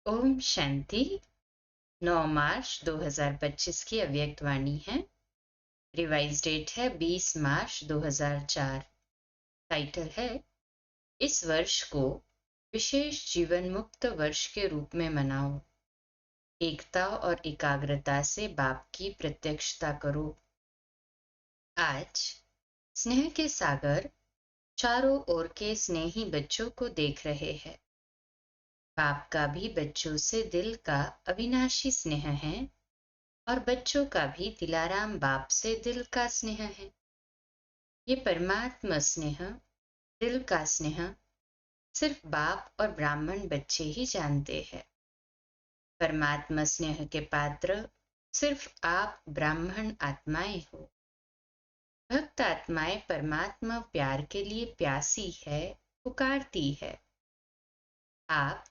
ओम शांति। 9 मार्च 2025 की अव्यक्त वाणी है। रिवाइज डेट है 20 मार्च 2004। टाइटल है इस वर्ष को विशेष जीवन मुक्त वर्ष के रूप में मनाओ। एकता और एकाग्रता से बाप की प्रत्यक्षता करो। आज स्नेह के सागर चारों ओर के स्नेही बच्चों को देख रहे हैं। बाप का भी बच्चों से दिल का अविनाशी स्नेह है और बच्चों का भी दिलाराम बाप से दिल का स्नेह है। ये परमात्मा स्नेह, दिल का स्नेह सिर्फ बाप और ब्राह्मण बच्चे ही जानते हैं। परमात्मा स्नेह के पात्र सिर्फ आप ब्राह्मण आत्माएं हो। भक्त आत्माएं परमात्मा प्यार के लिए प्यासी है, पुकारती है। आप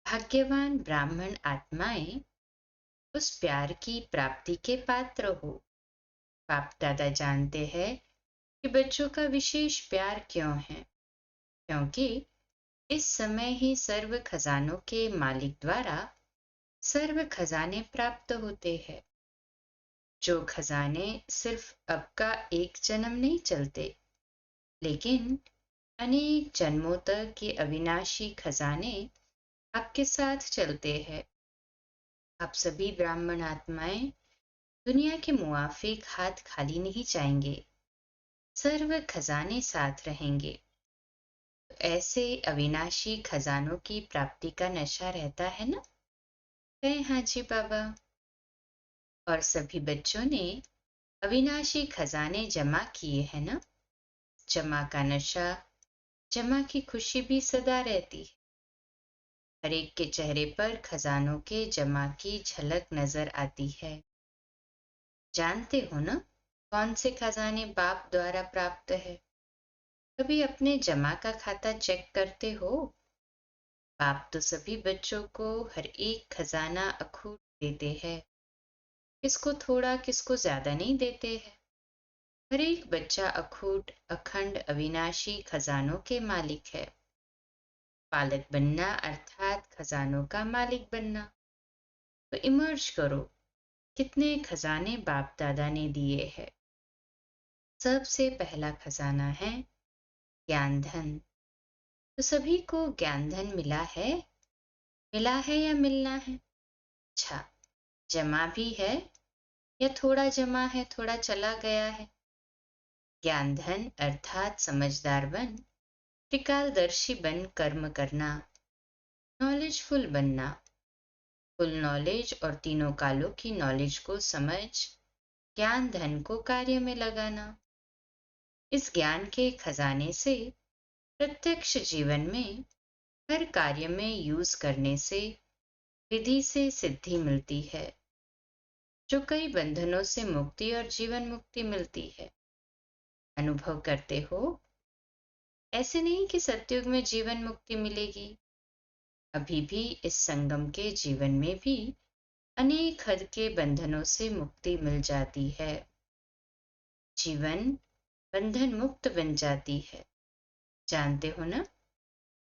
भाग्यवान ब्राह्मण आत्माएं उस प्यार की प्राप्ति के पात्र हो। बाप दादा जानते हैं कि बच्चों का विशेष प्यार क्यों है, क्योंकि इस समय ही सर्व खजानों के मालिक द्वारा सर्व खजाने प्राप्त होते हैं। जो खजाने सिर्फ अब का एक जन्म नहीं चलते, लेकिन अनेक जन्मों तक के अविनाशी खजाने आपके साथ चलते हैं। आप सभी ब्राह्मण आत्माएं दुनिया के मुआफिक हाथ खाली नहीं जाएंगे, सर्व खजाने साथ रहेंगे। ऐसे अविनाशी खजानों की प्राप्ति का नशा रहता है ना। कहे हाँ जी बाबा। और सभी बच्चों ने अविनाशी खजाने जमा किए हैं ना। जमा का नशा, जमा की खुशी भी सदा रहती है। हर एक के चेहरे पर खजानों के जमा की झलक नजर आती है। जानते हो ना कौन से खजाने बाप द्वारा प्राप्त है। कभी अपने जमा का खाता चेक करते हो। बाप तो सभी बच्चों को हर एक खजाना अखूट देते हैं। किसको थोड़ा किसको ज्यादा नहीं देते हैं। हर एक बच्चा अखूट अखंड अविनाशी खजानों के मालिक है। पालक बनना अर्थात खजानों का मालिक बनना। तो इमर्ज करो कितने खजाने बाप दादा ने दिए हैं। सबसे पहला खजाना है ज्ञान धन। तो सभी को ज्ञान धन मिला है। मिला है या मिलना है। अच्छा, जमा भी है या थोड़ा जमा है थोड़ा चला गया है। ज्ञान धन अर्थात समझदार बन, त्रिकालदर्शी बन कर्म करना, नॉलेजफुल बनना, फुल नॉलेज और तीनों कालों की नॉलेज को समझ ज्ञान धन को कार्य में लगाना। इस ज्ञान के खजाने से प्रत्यक्ष जीवन में हर कार्य में यूज करने से विधि से सिद्धि मिलती है, जो कई बंधनों से मुक्ति और जीवन मुक्ति मिलती है। अनुभव करते हो। ऐसे नहीं कि सतयुग में जीवन मुक्ति मिलेगी। अभी भी इस संगम के जीवन में भी अनेक हद के बंधनों से मुक्ति मिल जाती है। जीवन बंधन मुक्त बन जाती है। जानते हो ना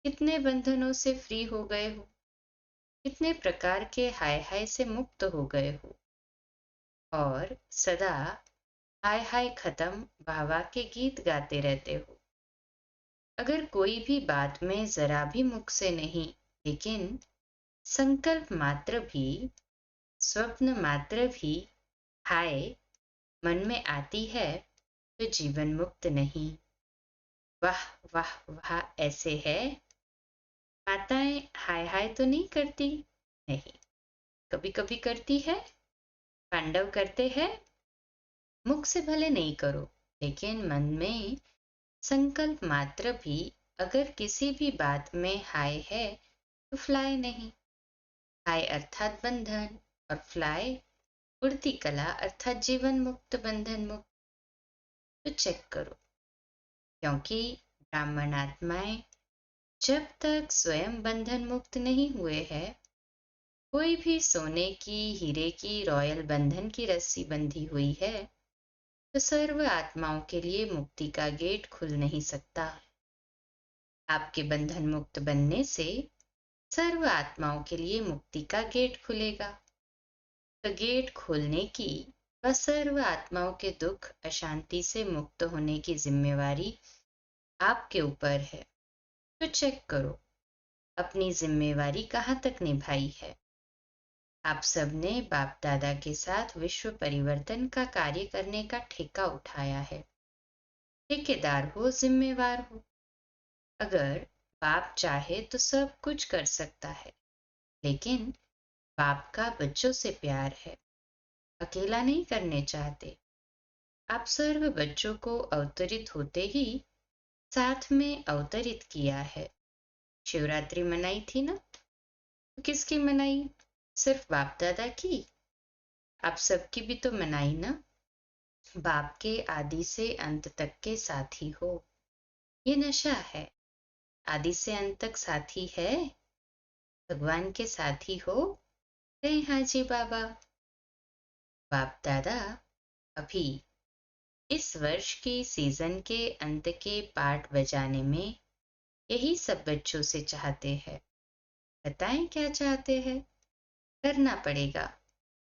कितने बंधनों से फ्री हो गए हो, कितने प्रकार के हाय हाय से मुक्त हो गए हो और सदा हाय हाय खत्म वाहवाह के गीत गाते रहते हो। अगर कोई भी बात में जरा भी मुख से नहीं, लेकिन संकल्प मात्र भी, स्वप्न मात्र भी हाय मन में आती है, तो जीवन मुक्त नहीं। वाह वाह वाह ऐसे है। माताएं हाय हाय तो नहीं करती, नहीं, कभी कभी करती है, पांडव करते हैं। मुख से भले नहीं करो, लेकिन मन में संकल्प मात्र भी अगर किसी भी बात में हाय है तो फ्लाई नहीं। हाय अर्थात बंधन और फ्लाई उड़ती कला अर्थात जीवन मुक्त बंधन मुक्त। तो चेक करो, क्योंकि ब्राह्मण आत्माएं जब तक स्वयं बंधन मुक्त नहीं हुए हैं, कोई भी सोने की हीरे की रॉयल बंधन की रस्सी बंधी हुई है, तो सर्व आत्माओं के लिए मुक्ति का गेट खुल नहीं सकता। आपके बंधन मुक्त बनने से सर्व आत्माओं के लिए मुक्ति का गेट खुलेगा। तो गेट खोलने की व सर्व आत्माओं के दुख अशांति से मुक्त होने की जिम्मेवारी आपके ऊपर है। तो चेक करो अपनी जिम्मेवारी कहाँ तक निभाई है। आप सबने बाप दादा के साथ विश्व परिवर्तन का कार्य करने का ठेका उठाया है। ठेकेदार हो, जिम्मेवार हो। अगर बाप चाहे तो सब कुछ कर सकता है, लेकिन बाप का बच्चों से प्यार है, अकेला नहीं करने चाहते। आप सर्व बच्चों को अवतरित होते ही साथ में अवतरित किया है। शिवरात्रि मनाई थी ना, तो किसकी मनाई? सिर्फ बाप दादा की? आप सबकी भी तो मनाई ना। बाप के आदि से अंत तक के साथी हो। ये नशा है। आदि से अंत तक साथी है, भगवान के साथी हो। जय हाजी बाबा। बाप दादा अभी इस वर्ष की सीजन के अंत के पाठ बजाने में यही सब बच्चों से चाहते हैं। बताएं क्या चाहते हैं? करना पड़ेगा,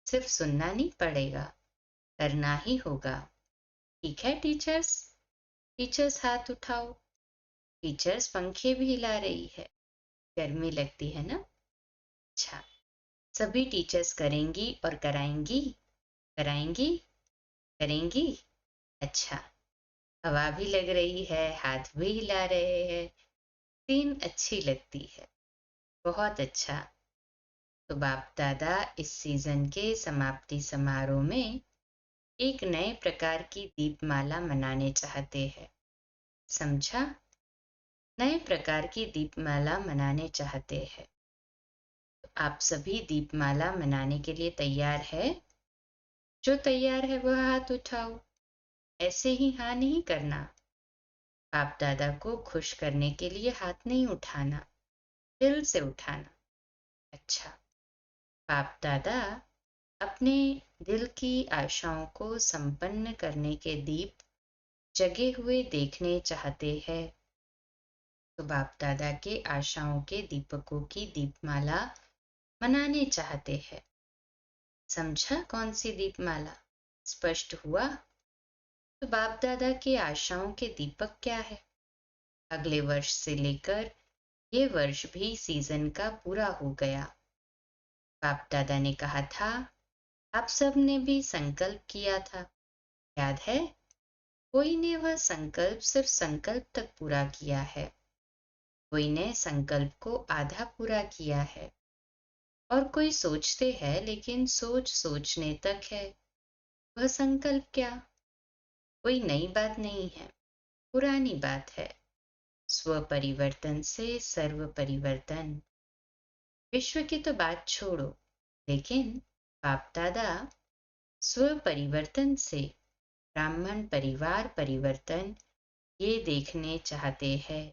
सिर्फ सुनना नहीं पड़ेगा, करना ही होगा। ठीक है टीचर्स? टीचर्स हाथ उठाओ। टीचर्स पंखे भी हिला रही है, गर्मी लगती है ना। अच्छा, सभी टीचर्स करेंगी और कराएंगी? कराएंगी? करेंगी? अच्छा, हवा भी लग रही है, हाथ भी हिला रहे हैं। सीन अच्छी लगती है, बहुत अच्छा। तो बाप दादा इस सीजन के समाप्ति समारोह में एक नए प्रकार की दीपमाला मनाने चाहते हैं। समझा? नए प्रकार की दीपमाला मनाने चाहते हैं। तो आप सभी दीपमाला मनाने के लिए तैयार है? जो तैयार है वह हाथ उठाओ। ऐसे ही हाँ नहीं करना। बाप दादा को खुश करने के लिए हाथ नहीं उठाना, दिल से उठाना। अच्छा, बाप दादा अपने दिल की आशाओं को संपन्न करने के दीप जगे हुए देखने चाहते हैं। तो बाप दादा के आशाओं के दीपकों की दीपमाला मनाने चाहते हैं। समझा कौन सी दीपमाला? स्पष्ट हुआ? तो बाप दादा के आशाओं के दीपक क्या है? अगले वर्ष से लेकर ये वर्ष भी सीजन का पूरा हो गया। बाप दादा ने कहा था, आप सब ने भी संकल्प किया था, याद है? कोई ने वह संकल्प सिर्फ संकल्प तक पूरा किया है, कोई ने संकल्प को आधा पूरा किया है, और कोई सोचते हैं लेकिन सोच सोचने तक है। वह संकल्प क्या? कोई नई बात नहीं है, पुरानी बात है। स्व परिवर्तन से सर्व परिवर्तन। विश्व की तो बात छोड़ो, लेकिन बाप दादा स्व परिवर्तन से ब्राह्मण परिवार परिवर्तन ये देखने चाहते हैं।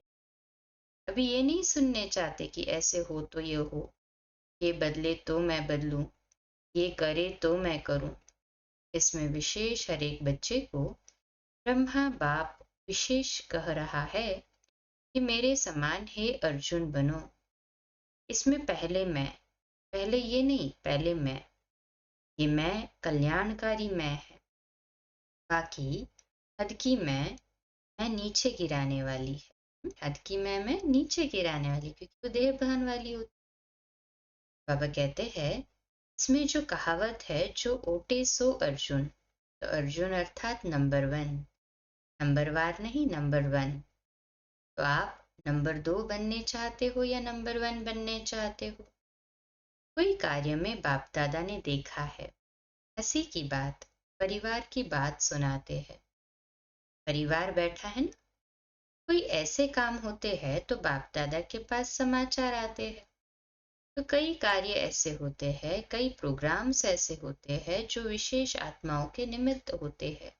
अभी ये नहीं सुनने चाहते कि ऐसे हो तो ये हो, ये बदले तो मैं बदलूं, ये करे तो मैं करूं। इसमें विशेष हर एक बच्चे को ब्रह्मा बाप विशेष कह रहा है कि मेरे समान हे अर्जुन बनो। इसमें पहले मैं, पहले ये नहीं, पहले मैं। ये मैं कल्याणकारी मैं है। बाकी हद की मैं नीचे गिराने वाली है। हद की मैं नीचे गिराने वाली, क्योंकि वो देह भान वाली होती। बाबा कहते हैं इसमें जो कहावत है, जो ओटे सो अर्जुन। तो अर्जुन अर्थात नंबर वन, नंबरवार नहीं, नंबर वन। तो आप नंबर 2 बनने चाहते हो या नंबर 1 बनने चाहते हो? कोई कार्य में बाप दादा ने देखा है, हंसी की बात, परिवार की बात सुनाते हैं। परिवार बैठा है ना, कोई ऐसे काम होते हैं तो बाप दादा के पास समाचार आते हैं। तो कई कार्य ऐसे होते हैं, कई प्रोग्राम्स ऐसे होते हैं जो विशेष आत्माओं के निमित्त होते हैं।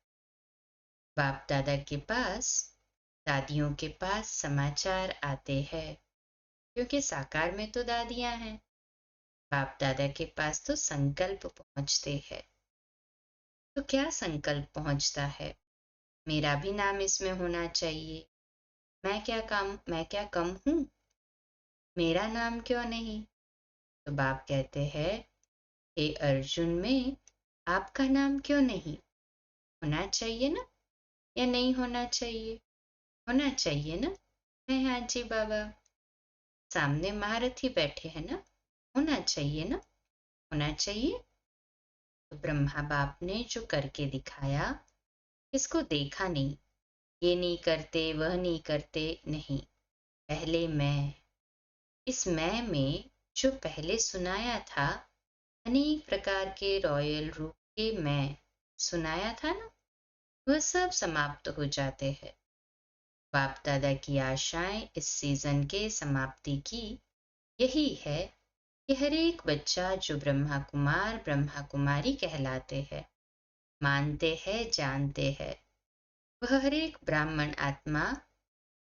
बाप दादा के पास, दादियों के पास समाचार आते हैं, क्योंकि साकार में तो दादियां हैं। बाप दादा के पास तो संकल्प पहुंचते हैं। तो क्या संकल्प पहुंचता है? मेरा भी नाम इसमें होना चाहिए। मैं क्या कम हूं? मेरा नाम क्यों नहीं? तो बाप कहते हैं, हे अर्जुन में आपका नाम क्यों नहीं? होना चाहिए ना, या नहीं होना चाहिए? होना चाहिए ना? है हाँ जी बाबा। सामने महारथी बैठे हैं ना, होना चाहिए ना? होना चाहिए। तो ब्रह्मा बाप ने जो करके दिखाया, इसको देखा नहीं, ये नहीं करते वह नहीं करते, नहीं। पहले मैं, इस मैं में जो पहले सुनाया था, अनेक प्रकार के रॉयल रूप के मैं सुनाया था ना, वह सब समाप्त हो जाते हैं। बाप दादा की आशाएं इस सीजन के समाप्ति की यही है कि हर एक बच्चा जो ब्रह्मा कुमार ब्रह्मा कुमारी कहलाते हैं, मानते हैं, जानते हैं, वह हर एक ब्राह्मण आत्मा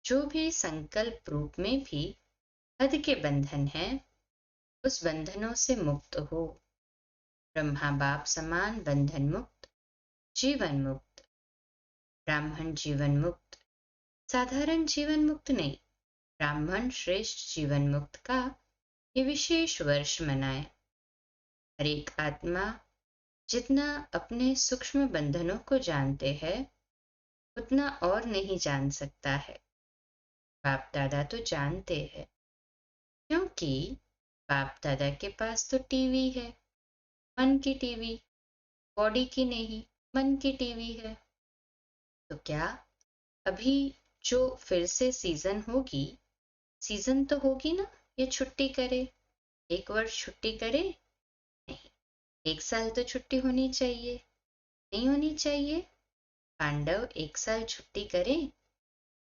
जो भी संकल्प रूप में भी हद के बंधन है, उस बंधनों से मुक्त हो। ब्रह्मा बाप समान बंधन मुक्त, जीवन मुक्त, ब्राह्मण जीवन मुक्त, साधारण जीवन मुक्त नहीं, ब्राह्मण श्रेष्ठ जीवन मुक्त का ये विशेष वर्ष मनाए। हर एक आत्मा जितना अपने सूक्ष्म बंधनों को जानते हैं, उतना और नहीं जान सकता है। बाप दादा तो जानते हैं, क्योंकि बाप दादा के पास तो टीवी है, मन की टीवी, बॉडी की नहीं, मन की टीवी है। तो क्या अभी जो फिर से सीजन होगी, सीजन तो होगी ना, ये छुट्टी करे, एक वर्ष छुट्टी करे? नहीं, एक साल तो छुट्टी होनी चाहिए, नहीं होनी चाहिए? पांडव एक साल छुट्टी करें?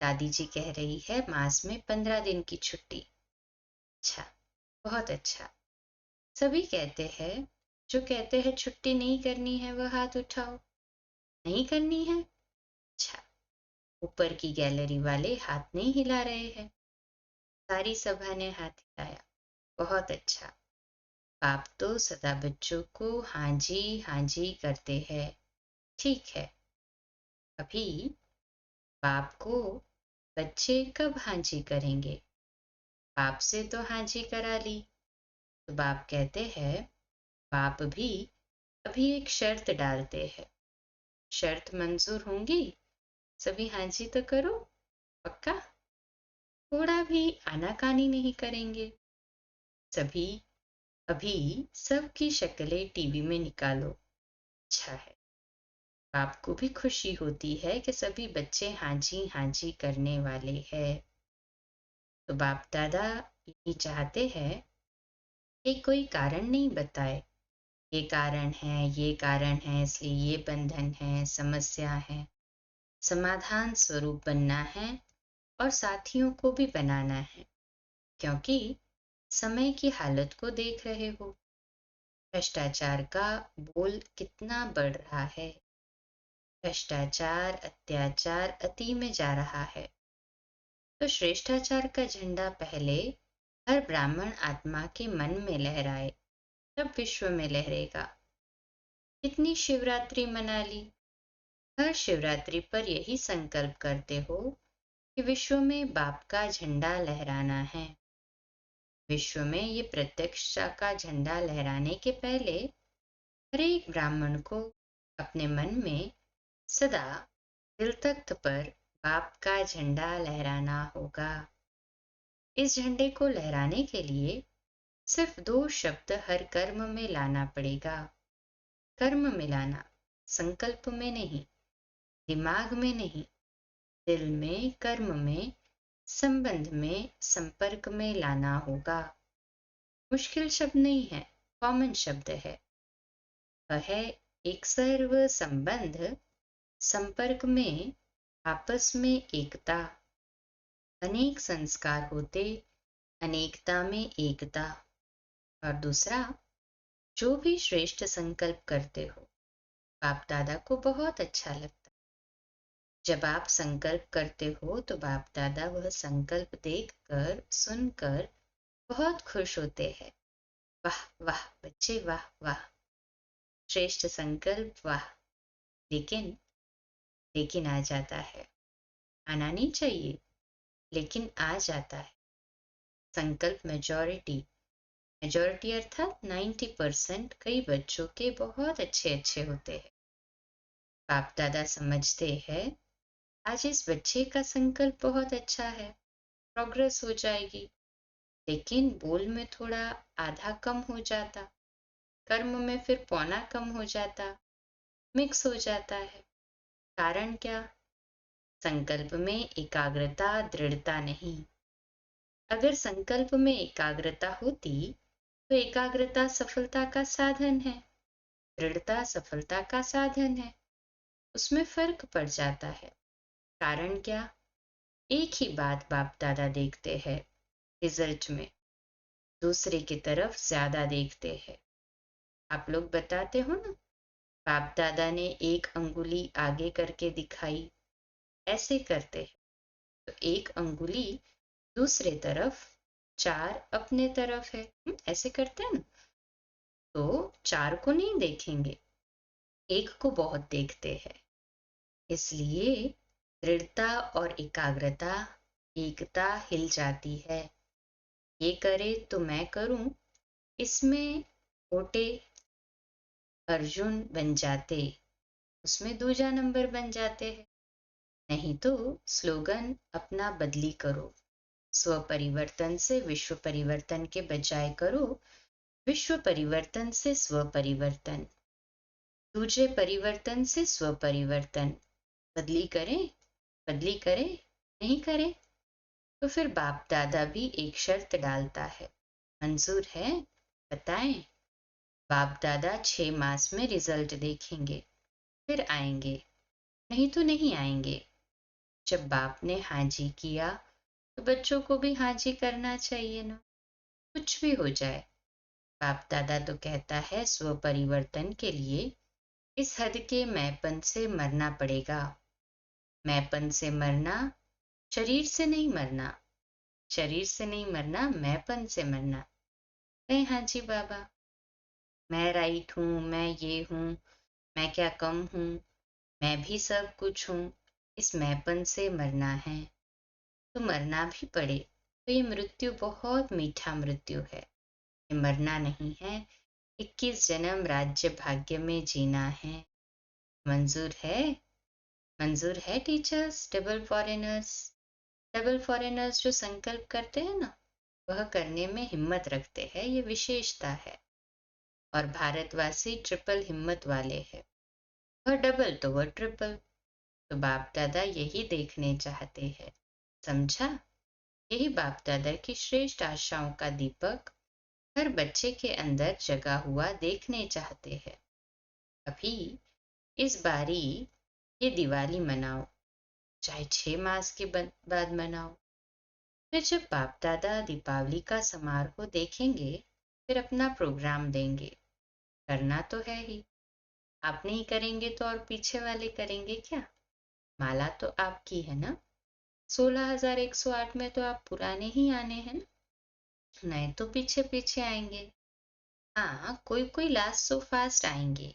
दादी जी कह रही है मास में 15 दिन की छुट्टी। अच्छा, बहुत अच्छा। सभी कहते हैं, जो कहते हैं छुट्टी नहीं करनी है वह हाथ उठाओ। नहीं करनी है? अच्छा, ऊपर की गैलरी वाले हाथ नहीं हिला रहे हैं, सारी सभा ने हाथ हिलाया। बहुत अच्छा। बाप तो सदा बच्चों को हाँ जी करते हैं। ठीक है। अभी बाप को बच्चे कब हाँ जी करेंगे? बाप से तो हाँ जी करा ली। तो बाप कहते हैं, बाप भी अभी एक शर्त डालते हैं। शर्त मंजूर होंगी? सभी हाँ जी तो करो, पक्का? थोड़ा भी आनाकानी नहीं करेंगे। सभी अभी सबकी शक्लें टीवी में निकालो। अच्छा है। बाप को भी खुशी होती है कि सभी बच्चे हाँ जी करने वाले हैं। तो बाप दादा यही चाहते हैं कि कोई कारण नहीं बताए, ये कारण है, ये कारण है, इसलिए ये बंधन है, समस्या है। समाधान स्वरूप बनना है और साथियों को भी बनाना है, क्योंकि समय की हालत को देख रहे हो, भ्रष्टाचार का बोल कितना बढ़ रहा है। भ्रष्टाचार, अत्याचार अति में जा रहा है। तो श्रेष्ठाचार का झंडा पहले हर ब्राह्मण आत्मा के मन में लहराए, तब विश्व में लहरेगा। कितनी शिवरात्रि मना ली, हर शिवरात्रि पर यही संकल्प करते हो कि विश्व में बाप का झंडा लहराना है। विश्व में ये प्रत्यक्षता का झंडा लहराने के पहले हर एक ब्राह्मण को अपने मन में सदा दिल तख्त पर बाप का झंडा लहराना होगा। इस झंडे को लहराने के लिए सिर्फ दो शब्द हर कर्म में लाना पड़ेगा। कर्म में लाना, संकल्प में नहीं, दिमाग में नहीं, दिल में, कर्म में, संबंध में, संपर्क में लाना होगा। मुश्किल शब्द नहीं है, कॉमन शब्द है। वह है एक सर्व संबंध, संपर्क में, आपस में एकता। अनेक संस्कार होते, अनेकता में एकता। और दूसरा, जो भी श्रेष्ठ संकल्प करते हो, बाप दादा को बहुत अच्छा लगता है। जब आप संकल्प करते हो तो बाप दादा वह संकल्प देखकर, सुनकर बहुत खुश होते हैं। वाह वाह बच्चे, वाह वाह, श्रेष्ठ संकल्प, वाह। लेकिन लेकिन आ जाता है, आना नहीं चाहिए, लेकिन आ जाता है। संकल्प मेजॉरिटी, मेजॉरिटी अर्थात 90% कई बच्चों के बहुत अच्छे अच्छे होते हैं। बाप दादा समझते हैं आज इस बच्चे का संकल्प बहुत अच्छा है, प्रोग्रेस हो जाएगी, लेकिन बोल में थोड़ा आधा कम हो जाता, कर्म में फिर पौना कम हो जाता, मिक्स हो जाता है। कारण क्या? संकल्प में एकाग्रता, दृढ़ता नहीं। अगर संकल्प में एकाग्रता होती तो एकाग्रता सफलता का साधन है, दृढ़ता सफलता का साधन है। उसमें फर्क पड़ जाता है। कारण क्या? एक ही बात बाप दादा देखते हैं रिजल्ट में, दूसरे की तरफ ज्यादा देखते हैं। आप लोग बताते हो ना, बाप दादा ने एक अंगुली आगे करके दिखाई, ऐसे करते हैं तो एक अंगुली दूसरे तरफ, चार अपने तरफ है, ऐसे करते हैं ना, तो चार को नहीं देखेंगे, एक को बहुत देखते हैं। इसलिए दृढ़ता और एकाग्रता, एकता हिल जाती है। ये करे तो मैं करूं, इसमें मोटे अर्जुन बन जाते, उसमें दूजा नंबर बन जाते हैं। नहीं तो स्लोगन अपना बदली करो, स्व परिवर्तन से विश्व परिवर्तन के बजाय करो विश्व परिवर्तन से स्व परिवर्तन, दूसरे परिवर्तन से स्व परिवर्तन। बदली करें, बदली करें, नहीं करें तो फिर बाप दादा भी एक शर्त डालता है, मंजूर है? बताएं। बाप दादा 6 मास में रिजल्ट देखेंगे, फिर आएंगे, नहीं तो नहीं आएंगे। जब बाप ने हाँ जी किया तो बच्चों को भी हाँ जी करना चाहिए ना, कुछ भी हो जाए। बाप दादा तो कहता है स्व परिवर्तन के लिए इस हद के मैंपन से मरना पड़ेगा। मैंपन से मरना, शरीर से नहीं मरना, शरीर से नहीं मरना, मैंपन से मरना। नहीं हाँ जी बाबा, मैं राइट हूँ, मैं ये हूँ, मैं क्या कम हूँ, मैं भी सब कुछ हूँ, इस मैंपन से मरना है। तो मरना भी पड़े तो ये मृत्यु बहुत मीठा मृत्यु है, ये मरना नहीं है, 21 जन्म राज्य भाग्य में जीना है। मंजूर है? मंजूर है teachers, double foreigners? Double foreigners जो संकल्प करते हैं ना, वह करने में हिम्मत रखते हैं, ये विशेषता है। और भारतवासी ट्रिपल हिम्मत वाले हैं, वह डबल तो वह ट्रिपल। तो बाप दादा यही देखने चाहते हैं, समझा? यही बाप दादा की श्रेष्ठ आशाओं का दीपक हर बच्चे के अंदर जगा हुआ देखने चाहते हैं। अभी इस बारी ये दिवाली मनाओ, चाहे 6 मास के बाद मनाओ। फिर जब बाप दादा दीपावली का समारोह देखेंगे, फिर अपना प्रोग्राम देंगे। करना तो है ही, आप नहीं करेंगे तो और पीछे वाले करेंगे क्या? माला तो आपकी है ना, 16,108 में तो आप पुराने ही आने हैं ना, नए तो पीछे पीछे आएंगे। हाँ, कोई कोई लास्ट सो फास्ट आएंगे,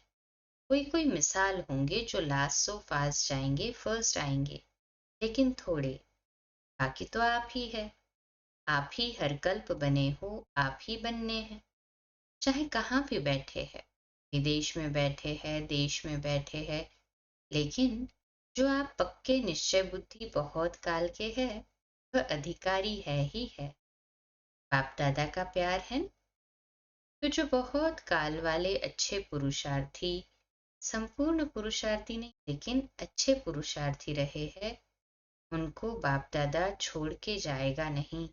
कोई कोई मिसाल होंगे जो लास्ट सो फास्ट जाएंगे, फर्स्ट आएंगे, लेकिन थोड़े। बाकी तो आप ही है, आप ही हर कल्प बने हो, आप ही बनने हैं, चाहे कहाँ भी बैठे हैं, विदेश में बैठे हैं, देश में बैठे हैं, लेकिन जो आप पक्के निश्चय बुद्धि बहुत काल के हैं, वह अधिकारी है ही है। बाप दादा का प्यार है न? तो जो बहुत काल वाले अच्छे पुरुषार्थी, संपूर्ण पुरुषार्थी नहीं लेकिन अच्छे पुरुषार्थी रहे हैं, उनको बाप दादा छोड़ के जाएगा नहीं,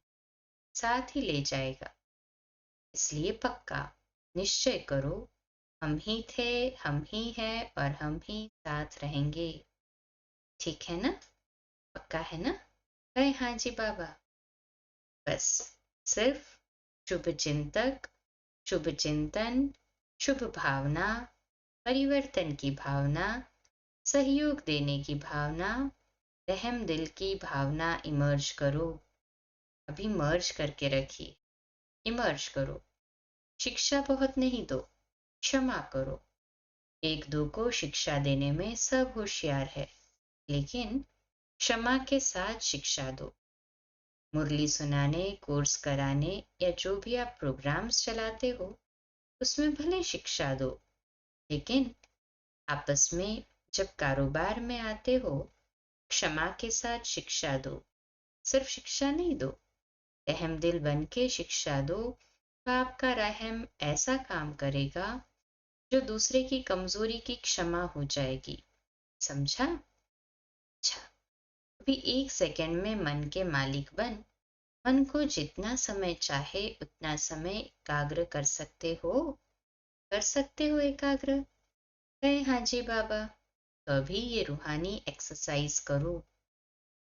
साथ ही ले जाएगा। इसलिए पक्का निश्चय करो, हम ही थे, हम ही हैं और हम ही साथ रहेंगे। ठीक है ना? पक्का है ना? कहे हाँ जी बाबा। बस सिर्फ शुभ चिंतक, शुभ चिंतन, शुभ भावना, परिवर्तन की भावना, सहयोग देने की भावना, रहम दिल की भावना इमर्ज करो। अभी मर्ज करके रखिए, इमर्ज करो। शिक्षा बहुत नहीं दो, क्षमा करो। एक दो को शिक्षा देने में सब होशियार है, लेकिन क्षमा के साथ शिक्षा दो। मुरली सुनाने, कोर्स कराने या जो भी आप प्रोग्राम्स चलाते हो उसमें भले शिक्षा दो, लेकिन आपस में जब कारोबार में आते हो क्षमा के साथ शिक्षा दो। सिर्फ शिक्षा नहीं दो, रहम दिल बन के शिक्षा दो, तो आपका रहम ऐसा काम करेगा जो दूसरे की कमजोरी की क्षमा हो जाएगी। समझा? अच्छा, अभी 1 सेकंड में मन के मालिक बन मन को जितना समय चाहे उतना समय एकाग्र कर सकते हो। कर सकते हो एकाग्र? कहे हाँ जी बाबा। तो अभी ये रूहानी एक्सरसाइज करो।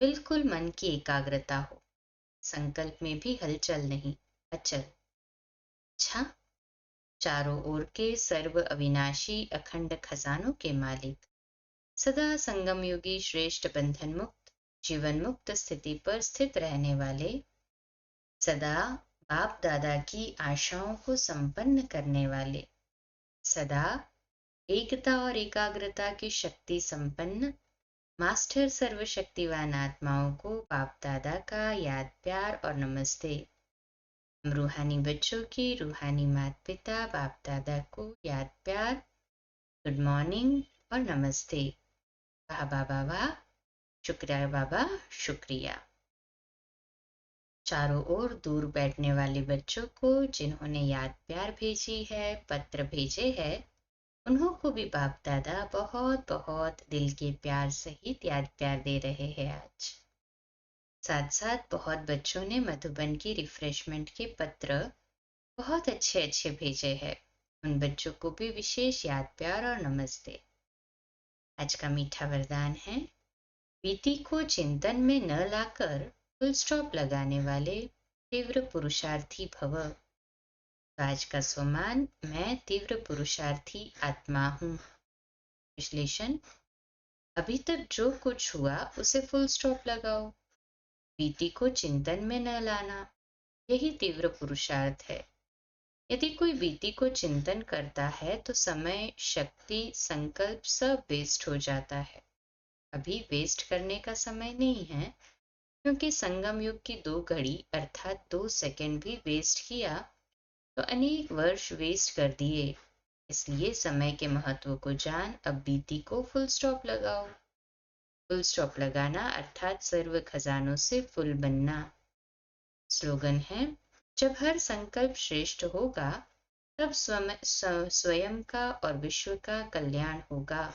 बिल्कुल मन की एकाग्रता हो, संकल्प में भी हलचल नहीं, अचल। अच्छा, चारों ओर के सर्व अविनाशी अखंड खजानों के मालिक, सदा संगम योगी श्रेष्ठ बंधन मुक्त जीवन मुक्त स्थिति पर स्थित रहने वाले, सदा बाप दादा की आशाओं को संपन्न करने वाले, सदा एकता और एकाग्रता की शक्ति संपन्न मास्टर सर्वशक्तिवान आत्माओं को बाप दादा का याद प्यार और नमस्ते। हम रूहानी बच्चों की रूहानी माता पिता बाप दादा को याद प्यार, गुड मॉर्निंग और नमस्ते। वाह बाबा वाह, शुक्रिया बाबा शुक्रिया। चारों ओर दूर बैठने वाले बच्चों को जिन्होंने याद प्यार भेजी है, पत्र भेजे हैं, उन्हों को भी बाप दादा बहुत बहुत दिल के प्यार सहित याद प्यार दे रहे हैं आज। साथ साथ बहुत बच्चों ने मधुबन की रिफ्रेशमेंट के पत्र बहुत अच्छे अच्छे भेजे हैं। उन बच्चों को भी विशेष याद प्यार और नमस्ते। आज का मीठा वरदान है, बीती को चिंतन में न लाकर फुल स्टॉप लगाने वाले तीव्र पुरुषार्थी भव। तो आज का स्वमान, मैं तीव्र पुरुषार्थी आत्मा हूँ। विश्लेषण, अभी तक जो कुछ हुआ उसे फुल स्टॉप लगाओ। बीती को चिंतन में न लाना, यही तीव्र पुरुषार्थ है। यदि कोई बीती को चिंतन करता है तो समय, शक्ति, संकल्प सब वेस्ट हो जाता है। अभी वेस्ट करने का समय नहीं है, क्योंकि संगम युग की 2 घड़ी अर्थात 2 सेकंड भी वेस्ट किया तो अनेक वर्ष वेस्ट कर दिए। इसलिए समय के महत्व को जान अब बीती को फुल स्टॉप लगाओ। फुल स्टॉप लगाना अर्थात सर्व खजानों से फुल बनना। स्लोगन है, जब हर संकल्प श्रेष्ठ होगा तब स्वयं का और विश्व का कल्याण होगा।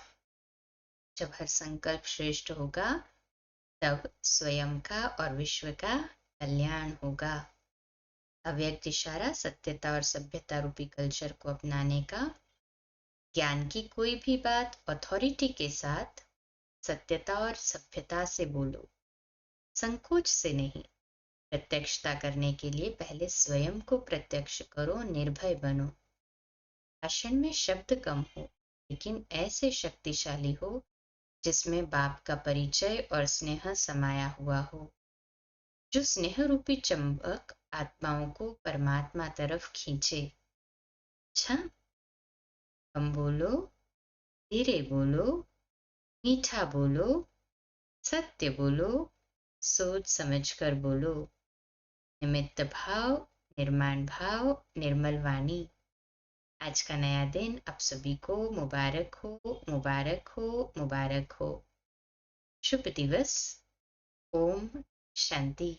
जब हर संकल्प श्रेष्ठ होगा तब स्वयं का और विश्व का कल्याण होगा। अव्यक्त इशारा सत्यता और सभ्यता रूपी कल्चर को अपनाने का। ज्ञान की कोई भी बात अथॉरिटी के साथ सत्यता और सभ्यता से बोलो, संकोच से नहीं। प्रत्यक्षता करने के लिए पहले स्वयं को प्रत्यक्ष करो, निर्भय बनो। भाषण में शब्द कम हो, लेकिन ऐसे शक्तिशाली हो जिसमें बाप का परिचय और स्नेह समाया हुआ हो, जो स्नेह रूपी चंबक आत्माओं को परमात्मा तरफ खींचे। अच्छा, कम बोलो, धीरे बोलो, मीठा बोलो, सत्य बोलो, सोच समझकर बोलो। निमित्त भाव, निर्माण भाव, निर्मल वाणी। आज का नया दिन आप सभी को मुबारक हो, मुबारक हो, मुबारक हो। शुभ दिवस। ओम शांति।